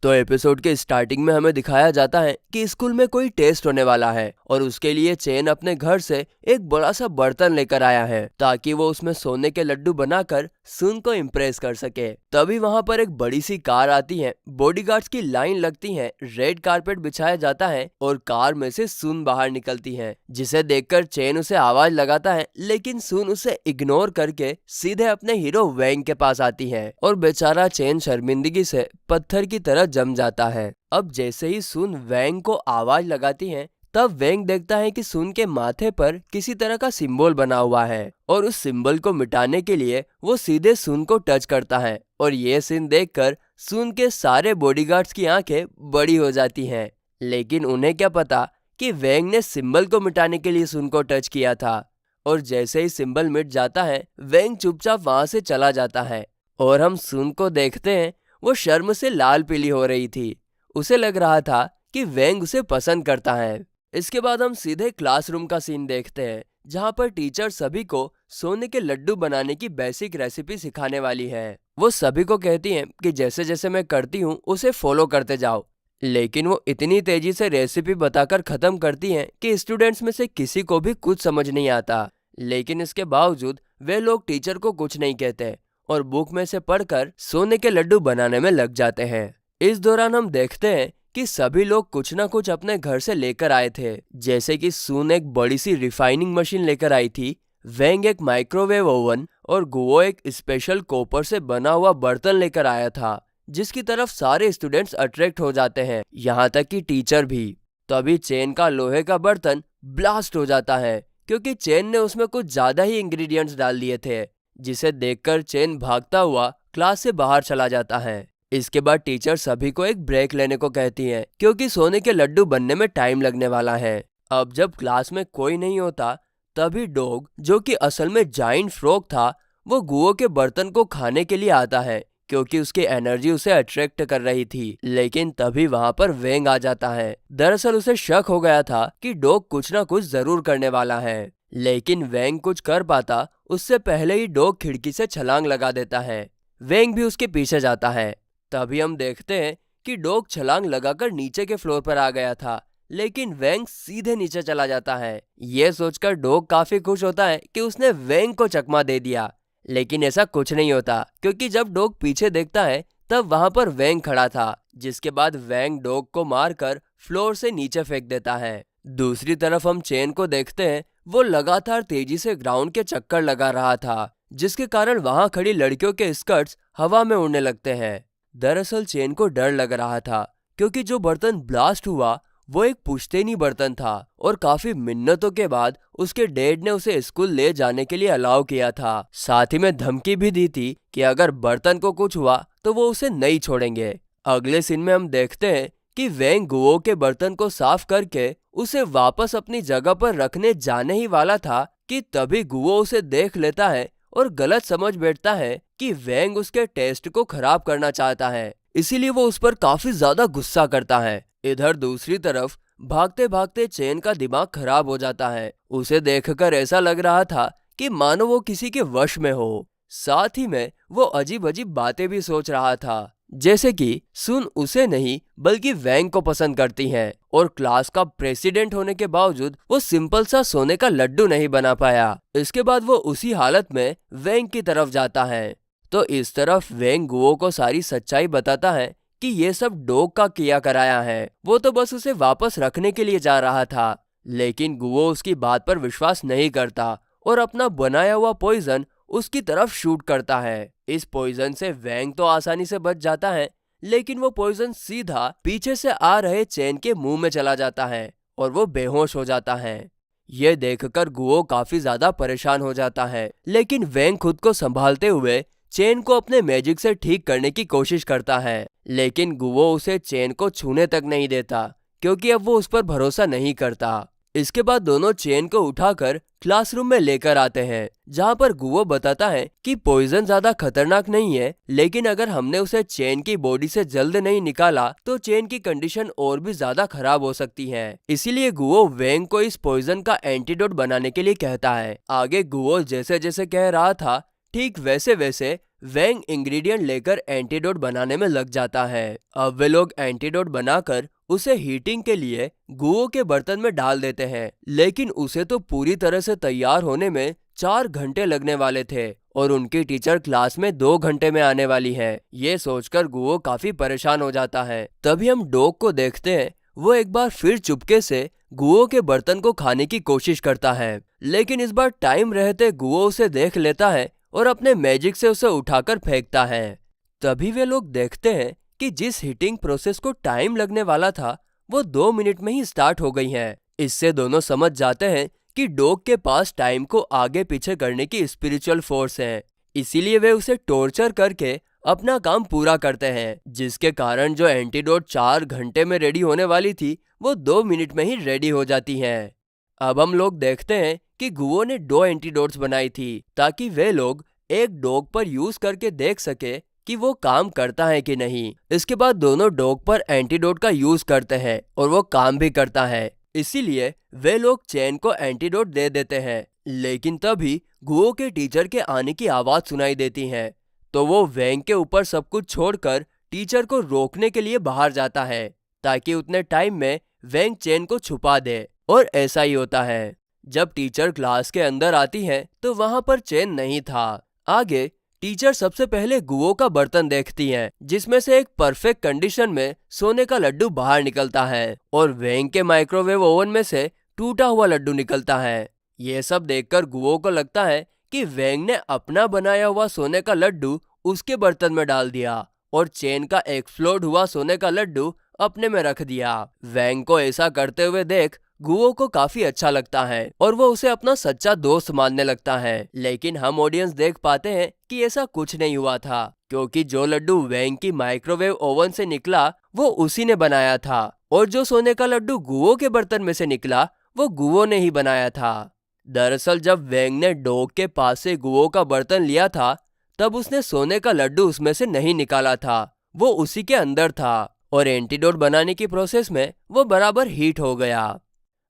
तो एपिसोड के स्टार्टिंग में हमें दिखाया जाता है कि स्कूल में कोई टेस्ट होने वाला है और उसके लिए चेन अपने घर से एक बड़ा सा बर्तन लेकर आया है ताकि वो उसमें सोने के लड्डू बनाकर सुन को इम्प्रेस कर सके। तभी वहां पर एक बड़ी सी कार आती है, बॉडीगार्ड्स की लाइन लगती है, रेड कारपेट बिछाया जाता है और कार में से सुन बाहर निकलती है, जिसे देखकर चेन उसे आवाज लगाता है, लेकिन सुन उसे इग्नोर करके सीधे अपने हीरो वैंग के पास आती है और बेचारा चेन शर्मिंदगी से पत्थर की तरह जम जाता है। अब जैसे ही सुन वैंग को आवाज लगाती है, तब वैंग देखता है कि सुन के माथे पर किसी तरह का सिंबल बना हुआ है और उस सिंबल को मिटाने के लिए वो सीधे सुन को टच करता है और ये सीन देखकर सुन के सारे बॉडीगार्ड्स की आंखें बड़ी हो जाती हैं। लेकिन उन्हें क्या पता कि वैंग ने सिंबल को मिटाने के लिए सुन को टच किया था। और जैसे ही सिंबल मिट जाता है, वैंग चुपचाप वहां से चला जाता है और हम सुन को देखते हैं। वो शर्म से लाल पीली हो रही थी। उसे लग रहा था कि वैंग उसे पसंद करता है। इसके बाद हम सीधे क्लासरूम का सीन देखते हैं, जहाँ पर टीचर सभी को सोने के लड्डू बनाने की बेसिक रेसिपी सिखाने वाली है। वो सभी को कहती हैं कि जैसे जैसे मैं करती हूँ उसे फॉलो करते जाओ। लेकिन वो इतनी तेजी से रेसिपी बताकर खत्म करती हैं कि स्टूडेंट्स में से किसी को भी कुछ समझ नहीं आता। लेकिन इसके बावजूद वे लोग टीचर को कुछ नहीं कहते और बुक में से पढ़कर सोने के लड्डू बनाने में लग जाते हैं। इस दौरान हम देखते हैं कि सभी लोग कुछ ना कुछ अपने घर से लेकर आए थे, जैसे कि सुन एक बड़ी सी रिफाइनिंग मशीन लेकर आई थी, वेंग एक माइक्रोवेव ओवन और गुओ एक स्पेशल कॉपर से बना हुआ बर्तन लेकर आया था, जिसकी तरफ सारे स्टूडेंट्स अट्रैक्ट हो जाते हैं, यहाँ तक कि टीचर भी। तभी चेन का लोहे का बर्तन ब्लास्ट हो जाता है क्योंकि चेन ने उसमें कुछ ज्यादा ही इंग्रेडिएंट्स डाल दिए थे, जिसे देखकर चेन भागता हुआ क्लास से बाहर चला जाता है। इसके बाद टीचर सभी को एक ब्रेक लेने को कहती है क्योंकि सोने के लड्डू बनने में टाइम लगने वाला है। अब जब क्लास में कोई नहीं होता, तभी डॉग, जो कि असल में जाइंट फ्रॉग था, वो गुओ के बर्तन को खाने के लिए आता है क्योंकि उसकी एनर्जी उसे अट्रैक्ट कर रही थी। लेकिन तभी वहां पर वेंग आ जाता है। दरअसल उसे शक हो गया था कि डॉग कुछ ना कुछ जरूर करने वाला है, लेकिन वेंग कुछ कर पाता उससे पहले ही डॉग खिड़की से छलांग लगा देता है। वेंग भी उसके पीछे जाता है। तभी हम देखते हैं कि डॉग छलांग लगाकर नीचे के फ्लोर पर आ गया था, लेकिन वेंग सीधे नीचे चला जाता है। ये सोचकर डॉग काफी खुश होता है कि उसने वेंग को चकमा दे दिया, लेकिन ऐसा कुछ नहीं होता क्योंकि जब डॉग पीछे देखता है तब वहां पर वेंग खड़ा था, जिसके बाद वेंग डॉग को मारकर फ्लोर से नीचे फेंक देता है। दूसरी तरफ हम चेन को देखते हैं। वो लगातार तेजी से ग्राउंड के चक्कर लगा रहा था, जिसके कारण वहां खड़ी लड़कियों के स्कर्ट्स हवा में उड़ने लगते हैं। दरअसल चेन को डर लग रहा था क्योंकि जो बर्तन ब्लास्ट हुआ वो एक पुश्तैनी बर्तन था और काफी मिन्नतों के बाद उसके डैड ने उसे स्कूल ले जाने के लिए अलाउ किया था। साथ ही में धमकी भी दी थी कि अगर बर्तन को कुछ हुआ तो वो उसे नहीं छोड़ेंगे। अगले सीन में हम देखते हैं कि वेंग गुओ के बर्तन को साफ करके उसे वापस अपनी जगह पर रखने जाने ही वाला था कि तभी गुओ उसे देख लेता है और गलत समझ बैठता है कि वेंग उसके टेस्ट को खराब करना चाहता है, इसीलिए वो उस पर काफी ज्यादा गुस्सा करता है। इधर दूसरी तरफ भागते भागते चेन का दिमाग खराब हो जाता है। उसे देखकर ऐसा लग रहा था कि मानो वो किसी के वश में हो। साथ ही में वो अजीब अजीब बातें भी सोच रहा था, जैसे कि सुन उसे नहीं बल्कि वेंग को पसंद करती है और क्लास का प्रेसिडेंट होने के बावजूद वो सिंपल सा सोने का लड्डू नहीं बना पाया। इसके बाद वो उसी हालत में वेंग की तरफ जाता है। तो इस तरफ वेंग गुओ को सारी सच्चाई बताता है कि ये सब डॉग का किया कराया है, वो तो बस उसे वापस रखने के लिए जा रहा था। लेकिन गुओ उसकी बात पर विश्वास नहीं करता और अपना बनाया हुआ पॉइजन उसकी तरफ शूट करता है। इस पॉइजन से वेंग तो आसानी से बच जाता है, लेकिन वो पॉइजन सीधा पीछे से आ रहे चेन के मुंह में चला जाता है और वो बेहोश हो जाता है। ये देखकर गुओ काफी ज्यादा परेशान हो जाता है, लेकिन वेंग खुद को संभालते हुए चेन को अपने मैजिक से ठीक करने की कोशिश करता है। लेकिन गुओ उसे चेन को छूने तक नहीं देता क्योंकि अब वो उस पर भरोसा नहीं करता। इसके बाद दोनों चेन को उठाकर क्लासरूम में लेकर आते हैं, जहाँ पर गुओ बताता है कि पॉइजन ज्यादा खतरनाक नहीं है, लेकिन अगर हमने उसे चेन की बॉडी से जल्द नहीं निकाला तो चेन की कंडीशन और भी ज्यादा खराब हो सकती है। इसीलिए गुओ वेंग को इस पॉइजन का एंटीडोट बनाने के लिए कहता है। आगे गुओ जैसे जैसे कह रहा था ठीक वैसे वैसे वैंग इंग्रेडिएंट लेकर एंटीडोट बनाने में लग जाता है। अब वे लोग एंटीडोट बनाकर उसे हीटिंग के लिए गुओ के बर्तन में डाल देते हैं, लेकिन उसे तो पूरी तरह से तैयार होने में 4 घंटे लगने वाले थे और उनकी टीचर क्लास में 2 घंटे में आने वाली है। ये सोचकर गुओ काफी परेशान हो जाता है। तभी हम डॉग को देखते हैं, वो एक बार फिर चुपके से गुओ के बर्तन को खाने की कोशिश करता है, लेकिन इस बार टाइम रहते गुओ उसे देख लेता है और अपने मैजिक से उसे उठाकर फेंकता है। तभी वे लोग देखते हैं कि जिस हीटिंग प्रोसेस को टाइम लगने वाला था वो 2 मिनट में ही स्टार्ट हो गई है। इससे दोनों समझ जाते हैं कि डॉग के पास टाइम को आगे पीछे करने की स्पिरिचुअल फोर्स है, इसीलिए वे उसे टॉर्चर करके अपना काम पूरा करते हैं, जिसके कारण जो एंटीडोट 4 घंटे में रेडी होने वाली थी वो 2 मिनट में ही रेडी हो जाती है। अब हम लोग देखते हैं कि गुओ ने 2 एंटीडोट्स बनाई थी ताकि वे लोग एक डॉग पर यूज करके देख सके कि वो काम करता है कि नहीं। इसके बाद दोनों डॉग पर एंटीडोट का यूज करते हैं और वो काम भी करता है, इसीलिए वे लोग चैन को एंटीडोट दे देते हैं। लेकिन तभी गुओ के टीचर के आने की आवाज सुनाई देती है, तो वो वैंग के ऊपर सब कुछ छोड़कर टीचर को रोकने के लिए बाहर जाता है ताकि उतने टाइम में वैंग चैन को छुपा दे। और ऐसा ही होता है। जब टीचर क्लास के अंदर आती है तो वहां पर चैन नहीं था। आगे टीचर सबसे पहले गुओ का बर्तन देखती है, जिसमें से एक परफेक्ट कंडीशन में सोने का लड्डू बाहर निकलता है और वैंग के माइक्रोवेव ओवन में से टूटा हुआ लड्डू निकलता है। ये सब देखकर गुओ को लगता है कि वैंग ने अपना बनाया हुआ सोने का लड्डू उसके बर्तन में डाल दिया और चेन का एक्सप्लोड हुआ सोने का लड्डू अपने में रख दिया। वैंग को ऐसा करते हुए देख गुओ को काफी अच्छा लगता है और वो उसे अपना सच्चा दोस्त मानने लगता है। लेकिन हम ऑडियंस देख पाते हैं कि ऐसा कुछ नहीं हुआ था, क्योंकि जो लड्डू वैंग की माइक्रोवेव ओवन से निकला वो उसी ने बनाया था और जो सोने का लड्डू गुओ के बर्तन में से निकला वो गुओ ने ही बनाया था। दरअसल जब वैंग ने डॉग के पास से गुओ का बर्तन लिया था तब उसने सोने का लड्डू उसमें से नहीं निकाला था, वो उसी के अंदर था और एंटीडोट बनाने की प्रोसेस में वो बराबर हीट हो गया।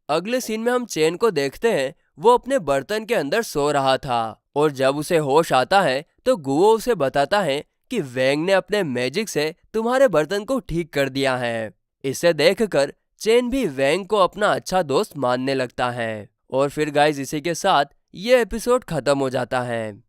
अगले सीन में हम चेन को देखते हैं, वो अपने बर्तन के अंदर सो रहा था और जब उसे होश आता है तो गुओ उसे बताता है कि वैंग ने अपने मैजिक से तुम्हारे बर्तन को ठीक कर दिया है। इसे देखकर चेन भी वैंग को अपना अच्छा दोस्त मानने लगता है। और फिर गाइस इसी के साथ ये एपिसोड खत्म हो जाता है।